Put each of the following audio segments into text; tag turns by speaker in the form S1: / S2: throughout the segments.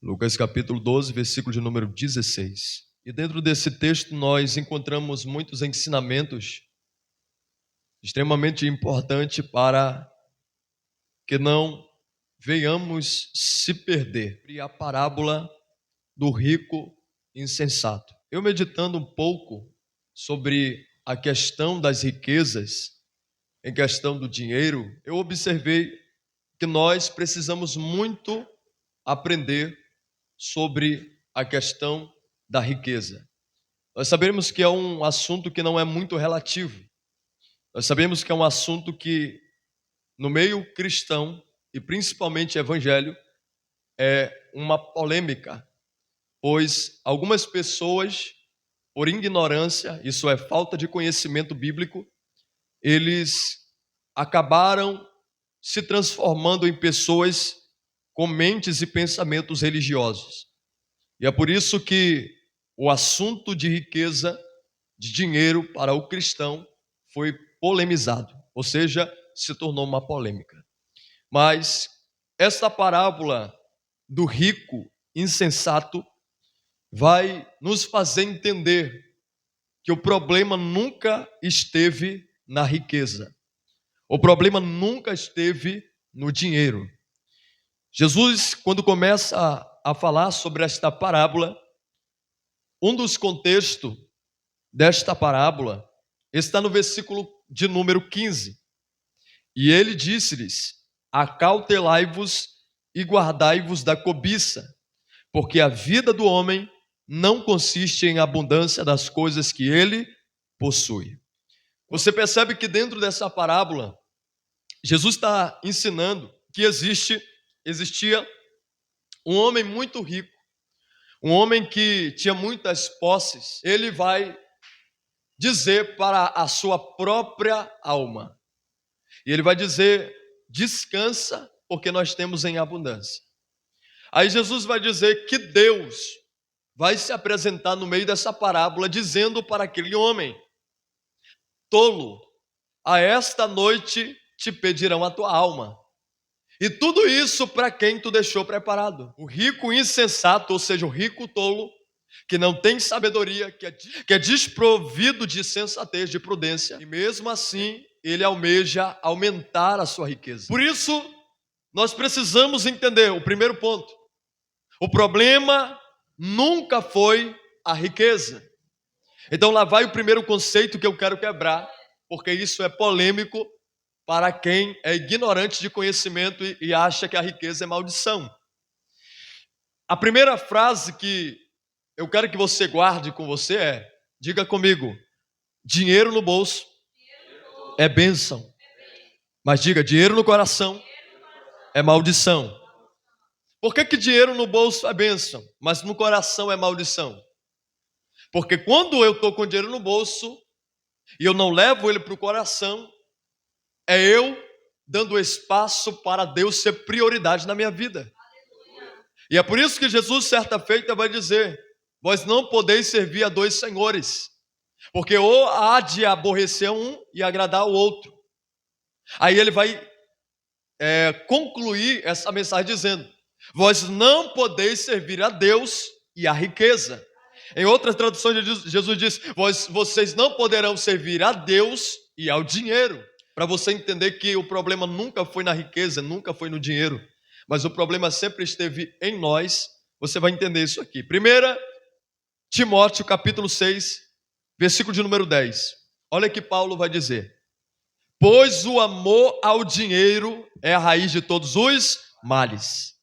S1: Lucas capítulo 12, versículo de número 16. E dentro desse texto nós encontramos muitos ensinamentos extremamente importantes para que não venhamos se perder. E a parábola do rico insensato. Eu meditando um pouco sobre a questão das riquezas, em questão do dinheiro, eu observei que nós precisamos muito aprender sobre a questão da riqueza. Nós sabemos que é um assunto que não é muito relativo. Nós sabemos que é um assunto que, no meio cristão, e principalmente evangelho, é uma polêmica, pois algumas pessoas, por ignorância, isso é falta de conhecimento bíblico, eles acabaram se transformando em pessoas com mentes e pensamentos religiosos. E é por isso que o assunto de riqueza, de dinheiro para o cristão foi polemizado, ou seja, se tornou uma polêmica. Mas esta parábola do rico insensato vai nos fazer entender que o problema nunca esteve na riqueza. O problema nunca esteve no dinheiro. Jesus, quando começa a falar sobre esta parábola, um dos contextos desta parábola está no versículo de número 15. E ele disse-lhes: acautelai-vos e guardai-vos da cobiça, porque a vida do homem não consiste em abundância das coisas que ele possui. Você percebe que dentro dessa parábola, Jesus está ensinando que existia um homem muito rico, um homem que tinha muitas posses. Ele vai dizer para a sua própria alma, e ele vai dizer: descansa, porque nós temos em abundância. Aí Jesus vai dizer que Deus vai se apresentar no meio dessa parábola, dizendo para aquele homem: tolo, a esta noite te pedirão a tua alma. E tudo isso para quem tu deixou preparado. O rico insensato, ou seja, o rico tolo, que não tem sabedoria, que é desprovido de sensatez, de prudência, e mesmo assim ele almeja aumentar a sua riqueza. Por isso, nós precisamos entender o primeiro ponto. O problema nunca foi a riqueza. Então lá vai o primeiro conceito que eu quero quebrar, porque isso é polêmico para quem é ignorante de conhecimento e acha que a riqueza é maldição. A primeira frase que eu quero que você guarde com você é, diga comigo: dinheiro no bolso é bênção. Mas diga: dinheiro no coração é maldição. Por que dinheiro no bolso é bênção, mas no coração é maldição? Porque quando eu estou com dinheiro no bolso e eu não levo ele para o coração, é eu dando espaço para Deus ser prioridade na minha vida. E é por isso que Jesus, certa feita, vai dizer: vós não podeis servir a dois senhores, porque ou há de aborrecer um e agradar o outro. Aí ele vai concluir essa mensagem dizendo: vós não podeis servir a Deus e a riqueza. Em outras traduções, Jesus diz: vocês não poderão servir a Deus e ao dinheiro. Para você entender que o problema nunca foi na riqueza, nunca foi no dinheiro, mas o problema sempre esteve em nós. Você vai entender isso aqui. 1 Timóteo capítulo 6, versículo de número 10. Olha que Paulo vai dizer: pois o amor ao dinheiro é a raiz de todos os males.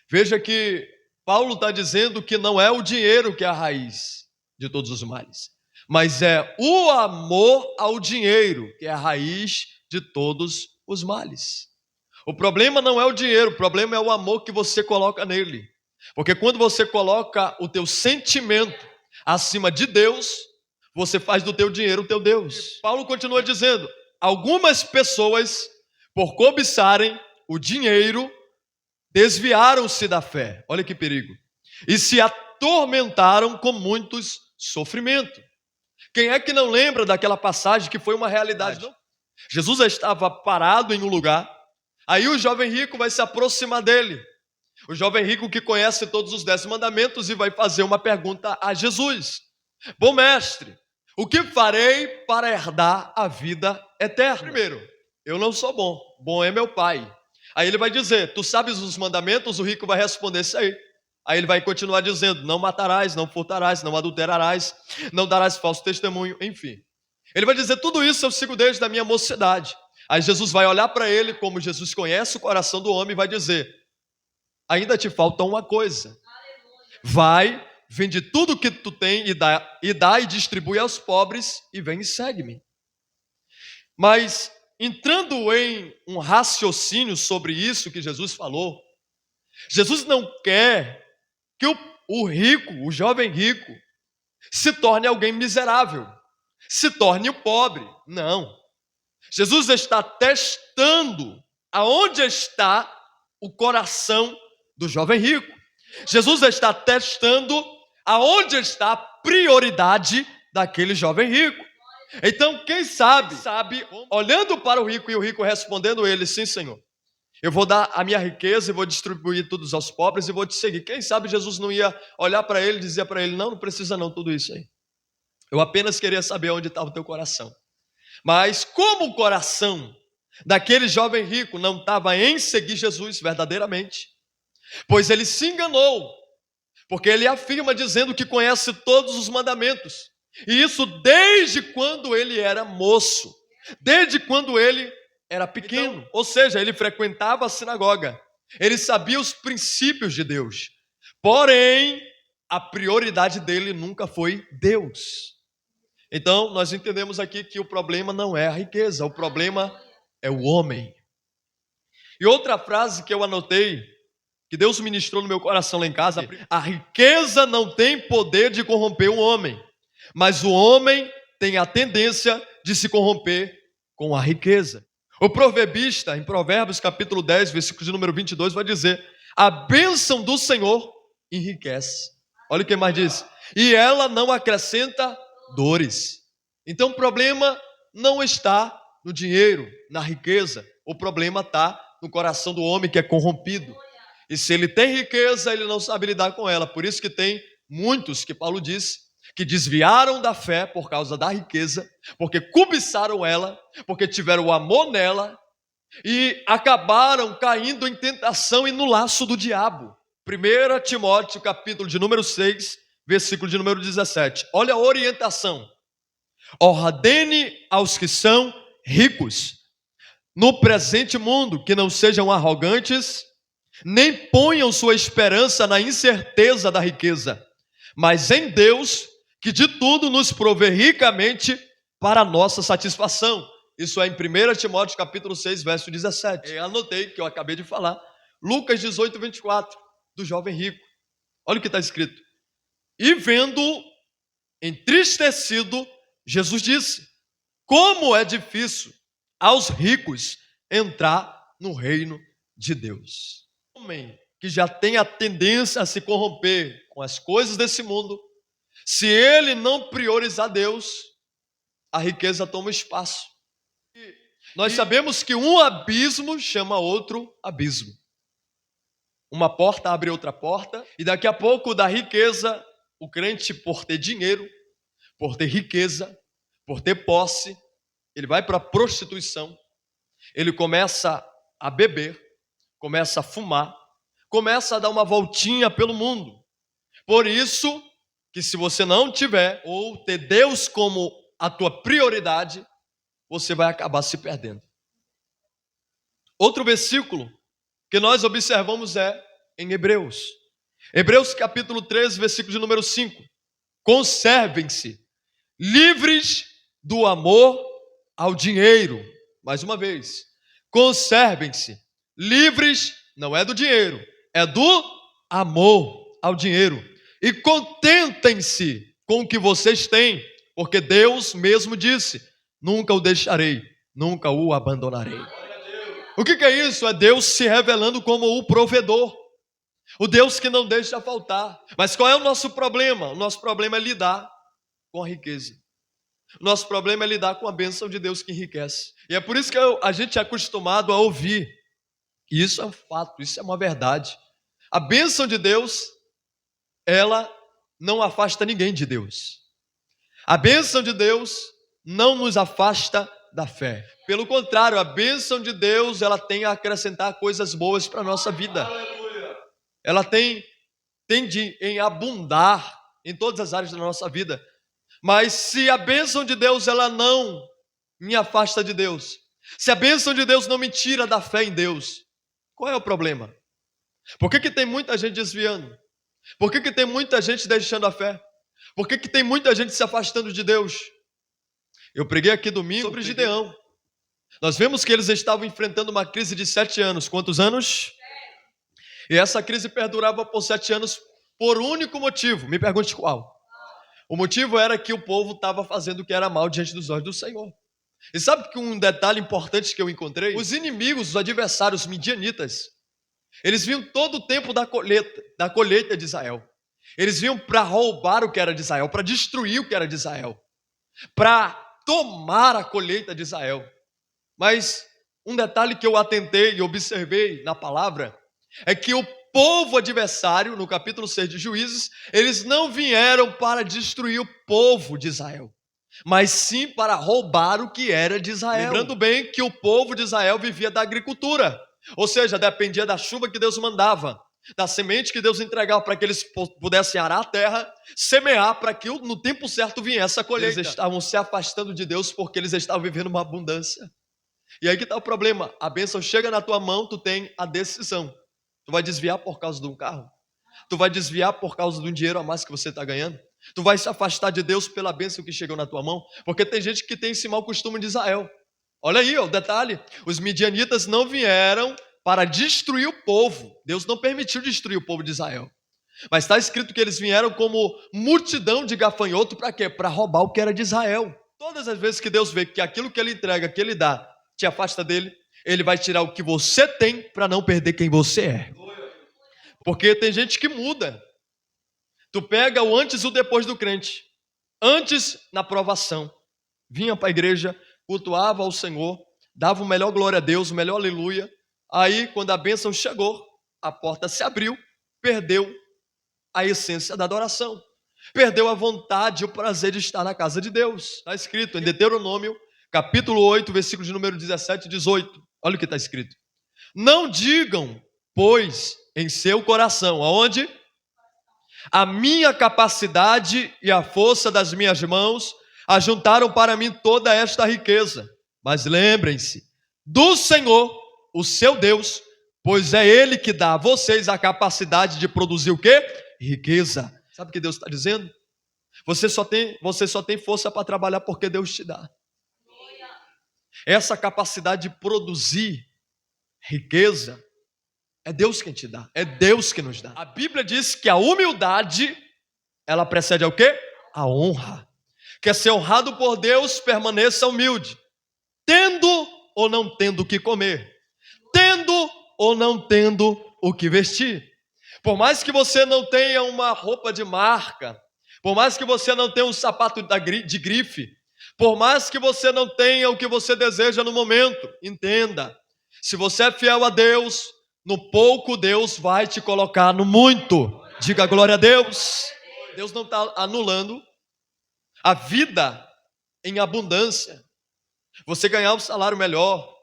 S1: Veja que Paulo está dizendo que não é o dinheiro que é a raiz de todos os males, mas é o amor ao dinheiro que é a raiz de todos os males. O problema não é o dinheiro, o problema é o amor que você coloca nele. Porque quando você coloca o teu sentimento acima de Deus, você faz do teu dinheiro o teu Deus. Paulo continua dizendo: algumas pessoas, por cobiçarem o dinheiro, desviaram-se da fé. Olha que perigo. E se atormentaram com muitos sofrimentos. Quem é que não lembra daquela passagem que foi uma realidade? Não? Jesus estava parado em um lugar, aí o jovem rico vai se aproximar dele. O jovem rico que conhece todos os 10 mandamentos e vai fazer uma pergunta a Jesus. Bom mestre, o que farei para herdar a vida eterna? Primeiro, eu não sou bom, bom é meu pai. Aí ele vai dizer, tu sabes os mandamentos? O rico vai responder isso aí. Aí ele vai continuar dizendo, não matarás, não furtarás, não adulterarás, não darás falso testemunho, enfim. Ele vai dizer, tudo isso eu sigo desde a minha mocidade. Aí Jesus vai olhar para ele, como Jesus conhece o coração do homem, e vai dizer, ainda te falta uma coisa. Vai, vende tudo que tu tem e dá e distribui aos pobres e vem e segue-me. Mas entrando em um raciocínio sobre isso que Jesus falou, Jesus não quer que o rico, o jovem rico, se torne alguém miserável, se torne o pobre. Não. Jesus está testando aonde está o coração do jovem rico. Jesus está testando aonde está a prioridade daquele jovem rico. Então, quem sabe, olhando para o rico e o rico respondendo a ele, sim, Senhor, eu vou dar a minha riqueza e vou distribuir tudo aos pobres e vou te seguir. Quem sabe Jesus não ia olhar para ele e dizer para ele, não precisa não tudo isso aí. Eu apenas queria saber onde estava o teu coração. Mas como o coração daquele jovem rico não estava em seguir Jesus verdadeiramente, pois ele se enganou, porque ele afirma dizendo que conhece todos os mandamentos, e isso desde quando ele era moço, desde quando ele era pequeno, ou seja, ele frequentava a sinagoga, ele sabia os princípios de Deus, porém, a prioridade dele nunca foi Deus. Então, nós entendemos aqui que o problema não é a riqueza, o problema é o homem. E outra frase que eu anotei, que Deus ministrou no meu coração lá em casa, a riqueza não tem poder de corromper o homem, mas o homem tem a tendência de se corromper com a riqueza. O proverbista, em Provérbios capítulo 10, versículo de número 22, vai dizer, a bênção do Senhor enriquece. Olha o que mais diz. E ela não acrescenta dores. Então o problema não está no dinheiro, na riqueza. O problema está no coração do homem que é corrompido. E se ele tem riqueza, ele não sabe lidar com ela. Por isso que tem muitos, que Paulo diz, que desviaram da fé por causa da riqueza, porque cobiçaram ela, porque tiveram amor nela e acabaram caindo em tentação e no laço do diabo. 1 Timóteo, capítulo de número 6, versículo de número 17. Olha a orientação. Ordene aos que são ricos no presente mundo, que não sejam arrogantes, nem ponham sua esperança na incerteza da riqueza, mas em Deus, que de tudo nos provê ricamente para a nossa satisfação. Isso é em 1 Timóteo capítulo 6, verso 17. Eu anotei, que eu acabei de falar. Lucas 18, 24, do jovem rico. Olha o que está escrito. E vendo entristecido, Jesus disse, como é difícil aos ricos entrar no reino de Deus. O homem que já tem a tendência a se corromper com as coisas desse mundo, se ele não priorizar Deus, a riqueza toma espaço. Nós sabemos que um abismo chama outro abismo. Uma porta abre outra porta, e daqui a pouco da riqueza, o crente, por ter dinheiro, por ter riqueza, por ter posse, ele vai para a prostituição, ele começa a beber, começa a fumar, começa a dar uma voltinha pelo mundo. Por isso que se você não tiver ou ter Deus como a tua prioridade, você vai acabar se perdendo. Outro versículo que nós observamos é em Hebreus. Hebreus capítulo 13, versículo de número 5. Conservem-se livres do amor ao dinheiro. Mais uma vez. Conservem-se livres, não é do dinheiro, é do amor ao dinheiro. E contentem-se com o que vocês têm, porque Deus mesmo disse, nunca o deixarei, nunca o abandonarei. O que é isso? É Deus se revelando como o provedor, o Deus que não deixa faltar. Mas qual é o nosso problema? O nosso problema é lidar com a riqueza. O nosso problema é lidar com a bênção de Deus que enriquece. E é por isso que a gente é acostumado a ouvir. E isso é um fato, isso é uma verdade. A bênção de Deus, ela não afasta ninguém de Deus. A bênção de Deus não nos afasta da fé. Pelo contrário, a bênção de Deus, ela tem a acrescentar coisas boas para a nossa vida. Ela tende em abundar em todas as áreas da nossa vida. Mas se a bênção de Deus, ela não me afasta de Deus, se a bênção de Deus não me tira da fé em Deus, qual é o problema? Por que tem muita gente desviando? Por que tem muita gente deixando a fé? Por que tem muita gente se afastando de Deus? Eu preguei aqui domingo sobre Gideão. Nós vemos que eles estavam enfrentando uma crise de 7 anos. Quantos anos? E essa crise perdurava por 7 anos por um único motivo. Me pergunte qual? O motivo era que o povo estava fazendo o que era mal diante dos olhos do Senhor. E sabe que um detalhe importante que eu encontrei? Os inimigos, os adversários midianitas, eles vinham todo o tempo da colheita de Israel. Eles vinham para roubar o que era de Israel, para destruir o que era de Israel, para tomar a colheita de Israel. Mas um detalhe que eu atentei e observei na palavra é que o povo adversário, no capítulo 6 de Juízes, eles não vieram para destruir o povo de Israel, mas sim para roubar o que era de Israel. Lembrando bem que o povo de Israel vivia da agricultura, ou seja, dependia da chuva que Deus mandava, da semente que Deus entregava para que eles pudessem arar a terra, semear para que no tempo certo viesse a colheita. Eles estavam se afastando de Deus porque eles estavam vivendo uma abundância. E aí que está o problema, a bênção chega na tua mão, tu tem a decisão. Tu vai desviar por causa de um carro? Tu vai desviar por causa de um dinheiro a mais que você está ganhando? Tu vai se afastar de Deus pela bênção que chegou na tua mão? Porque tem gente que tem esse mau costume de Israel. Olha aí, ó, o detalhe. Os midianitas não vieram para destruir o povo. Deus não permitiu destruir o povo de Israel. Mas está escrito que eles vieram como multidão de gafanhoto para quê? Para roubar o que era de Israel. Todas as vezes que Deus vê que aquilo que Ele entrega, que Ele dá, te afasta dele, Ele vai tirar o que você tem para não perder quem você é. Porque tem gente que muda. Tu pega o antes e o depois do crente. Antes, na provação, vinha para a igreja, cultuava ao Senhor, dava o melhor glória a Deus, o melhor aleluia. Aí, quando a bênção chegou, a porta se abriu, perdeu a essência da adoração. Perdeu a vontade e o prazer de estar na casa de Deus. Está escrito em Deuteronômio, capítulo 8, versículo de número 17 e 18. Olha o que está escrito. Não digam, pois, em seu coração, aonde? A minha capacidade e a força das minhas mãos ajuntaram para mim toda esta riqueza. Mas lembrem-se do Senhor, o seu Deus, pois é Ele que dá a vocês a capacidade de produzir o quê? Riqueza. Sabe o que Deus está dizendo? Você só tem força para trabalhar porque Deus te dá. Essa capacidade de produzir riqueza é Deus quem te dá, é Deus que nos dá. A Bíblia diz que a humildade, ela precede ao quê? A honra. Quer ser honrado por Deus, permaneça humilde, tendo ou não tendo o que comer, tendo ou não tendo o que vestir. Por mais que você não tenha uma roupa de marca, por mais que você não tenha um sapato de grife, por mais que você não tenha o que você deseja no momento, entenda, se você é fiel a Deus, no pouco Deus vai te colocar no muito. Diga glória a Deus. Deus não está anulando a vida em abundância. Você ganhar um salário melhor,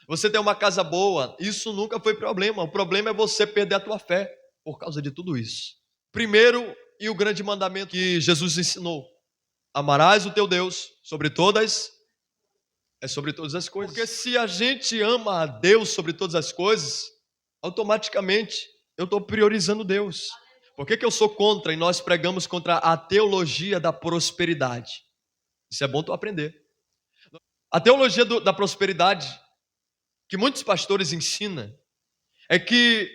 S1: você ter uma casa boa, isso nunca foi problema. O problema é você perder a tua fé por causa de tudo isso. Primeiro e o grande mandamento que Jesus ensinou: amarás o teu Deus sobre todas as coisas. Porque se a gente ama a Deus sobre todas as coisas, automaticamente eu estou priorizando Deus. Por que eu sou contra e nós pregamos contra a teologia da prosperidade? Isso é bom tu aprender. A teologia da prosperidade que muitos pastores ensinam é que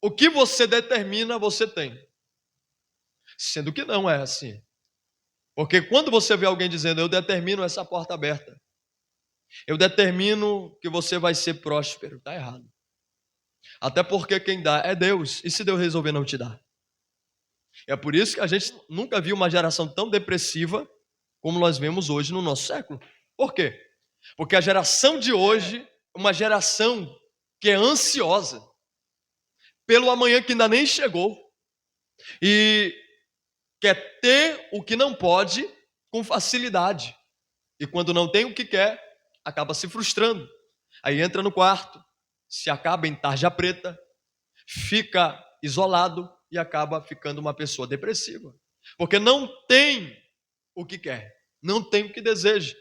S1: o que você determina, você tem. Sendo que não é assim. Porque quando você vê alguém dizendo, eu determino essa porta aberta, eu determino que você vai ser próspero, está errado. Até porque quem dá é Deus. E se Deus resolver não te dar? É por isso que a gente nunca viu uma geração tão depressiva como nós vemos hoje no nosso século. Por quê? Porque a geração de hoje é uma geração que é ansiosa. pelo amanhã que ainda nem chegou e quer ter o que não pode com facilidade. E quando não tem o que quer, acaba se frustrando. Aí entra no quarto, se acaba em tarja preta, fica isolado e acaba ficando uma pessoa depressiva. Porque não tem o que quer, não tem o que deseja.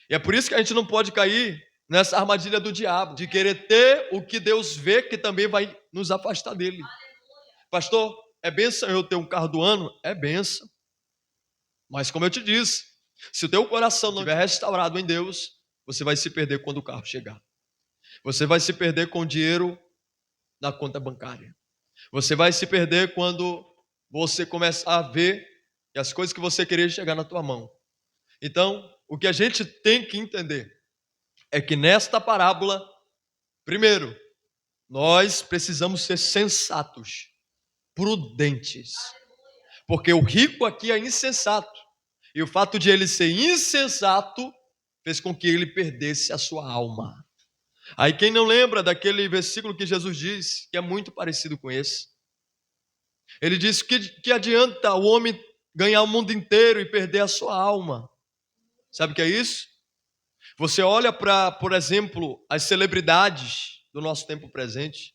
S1: E é por isso que a gente não pode cair nessa armadilha do diabo, de querer ter o que Deus vê que também vai nos afastar dele. Pastor, é bênção eu ter um carro do ano? É bênção. Mas como eu te disse, se o teu coração não estiver restaurado em Deus, você vai se perder quando o carro chegar. Você vai se perder com o dinheiro na conta bancária. Você vai se perder quando você começar a ver que as coisas que você queria chegar na tua mão. Então, o que a gente tem que entender é que nesta parábola, primeiro, nós precisamos ser sensatos, prudentes. Porque o rico aqui é insensato. E o fato de ele ser insensato fez com que ele perdesse a sua alma. Aí quem não lembra daquele versículo que Jesus diz, que é muito parecido com esse. Ele diz que adianta o homem ganhar o mundo inteiro e perder a sua alma. Sabe o que é isso? Você olha para, por exemplo, as celebridades do nosso tempo presente.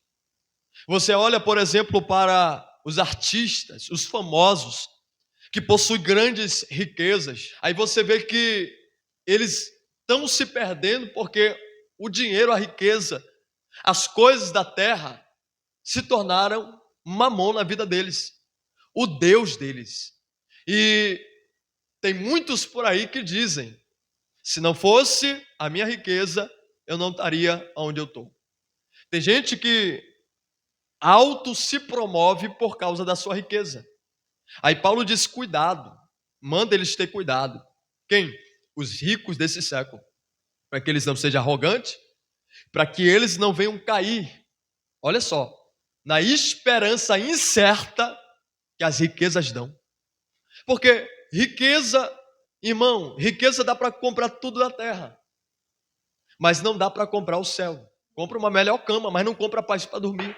S1: Você olha, por exemplo, para os artistas, os famosos, que possuem grandes riquezas. Aí você vê que eles estão se perdendo porque o dinheiro, a riqueza, as coisas da terra se tornaram mamon na vida deles, o Deus deles. E tem muitos por aí que dizem, se não fosse a minha riqueza, eu não estaria onde eu estou. Tem gente que auto se promove por causa da sua riqueza. Aí Paulo diz, cuidado, manda eles ter cuidado. Quem? Os ricos desse século. Para que eles não sejam arrogantes, para que eles não venham cair. Olha só, na esperança incerta que as riquezas dão. Porque riqueza, irmão, riqueza dá para comprar tudo da terra. Mas não dá para comprar o céu. Compra uma melhor cama, mas não compra paz para dormir.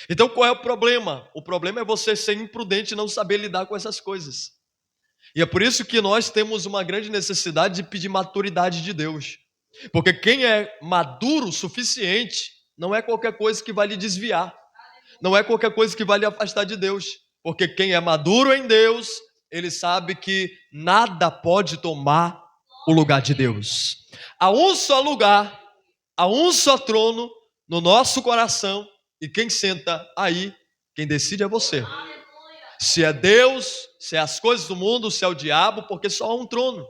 S1: Então qual é o problema? O problema é você ser imprudente e não saber lidar com essas coisas. E é por isso que nós temos uma grande necessidade de pedir maturidade de Deus. Porque quem é maduro o suficiente, não é qualquer coisa que vai lhe desviar. Não é qualquer coisa que vai lhe afastar de Deus. Porque quem é maduro em Deus, ele sabe que nada pode tomar o lugar de Deus. Há um só lugar, há um só trono no nosso coração. E quem senta aí, quem decide é você. Se é Deus, se é as coisas do mundo, se é o diabo, porque só há um trono.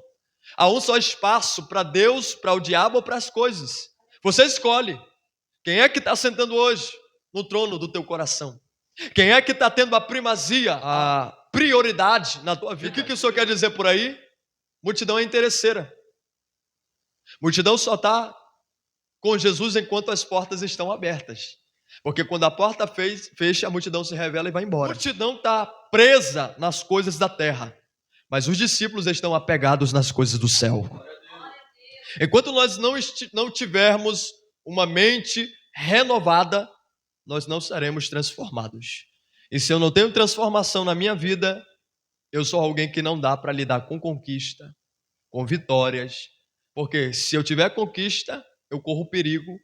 S1: Há um só espaço para Deus, para o diabo ou para as coisas. Você escolhe. Quem é que está sentando hoje no trono do teu coração? Quem é que está tendo a primazia, a prioridade na tua vida? E o que o Senhor quer dizer por aí? Multidão é interesseira. Multidão só está com Jesus enquanto as portas estão abertas. Porque quando a porta fecha, a multidão se revela e vai embora. A multidão está presa nas coisas da terra, mas os discípulos estão apegados nas coisas do céu. Enquanto nós não tivermos uma mente renovada, nós não seremos transformados. E se eu não tenho transformação na minha vida, eu sou alguém que não dá para lidar com conquista, com vitórias. Porque se eu tiver conquista, eu corro o perigo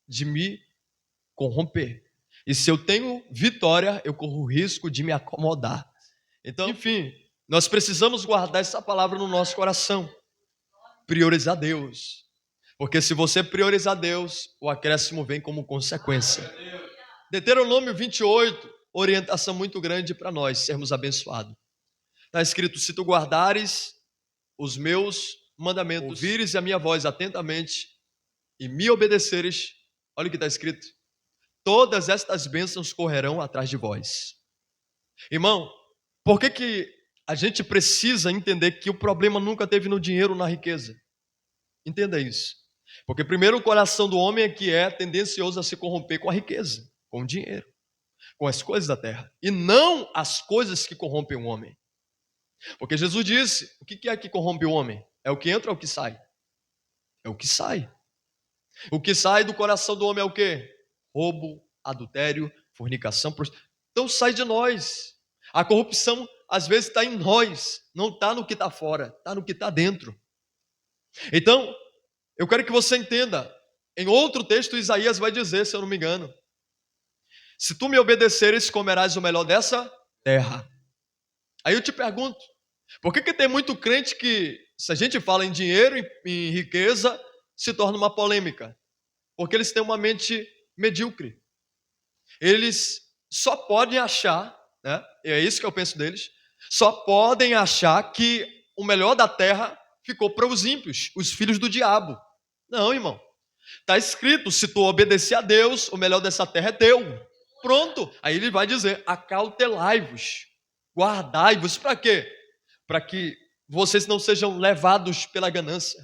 S1: de me corromper. E se eu tenho vitória, eu corro o risco de me acomodar. Então, enfim, nós precisamos guardar essa palavra no nosso coração. Priorizar Deus. Porque se você priorizar Deus, o acréscimo vem como consequência. Deuteronômio 28, orientação muito grande para nós sermos abençoados. Está escrito, se tu guardares os meus mandamentos, ouvires a minha voz atentamente e me obedeceres, olha o que está escrito, todas estas bênçãos correrão atrás de vós. Irmão, por que a gente precisa entender que o problema nunca teve no dinheiro ou na riqueza? Entenda isso. Porque primeiro o coração do homem é que é tendencioso a se corromper com a riqueza, com o dinheiro, com as coisas da terra. E não as coisas que corrompem o homem. Porque Jesus disse, o que é que corrompe o homem? É o que entra ou o que sai? É o que sai. O que sai do coração do homem é o quê? Roubo, adultério, fornicação, então sai de nós. A corrupção às vezes está em nós, não está no que está fora, está no que está dentro. Então, eu quero que você entenda, em outro texto Isaías vai dizer, se eu não me engano, se tu me obedeceres, comerás o melhor dessa terra. Aí eu te pergunto, por que tem muito crente que, se a gente fala em dinheiro, em riqueza, se torna uma polêmica? Porque eles têm uma mente medíocre. Eles só podem achar, né? É isso que eu penso deles, só podem achar que o melhor da terra ficou para os ímpios, os filhos do diabo. Não, irmão. Está escrito, se tu obedecer a Deus, o melhor dessa terra é teu. Pronto. Aí ele vai dizer, acautelai-vos, guardai-vos. Para quê? Para que vocês não sejam levados pela ganância.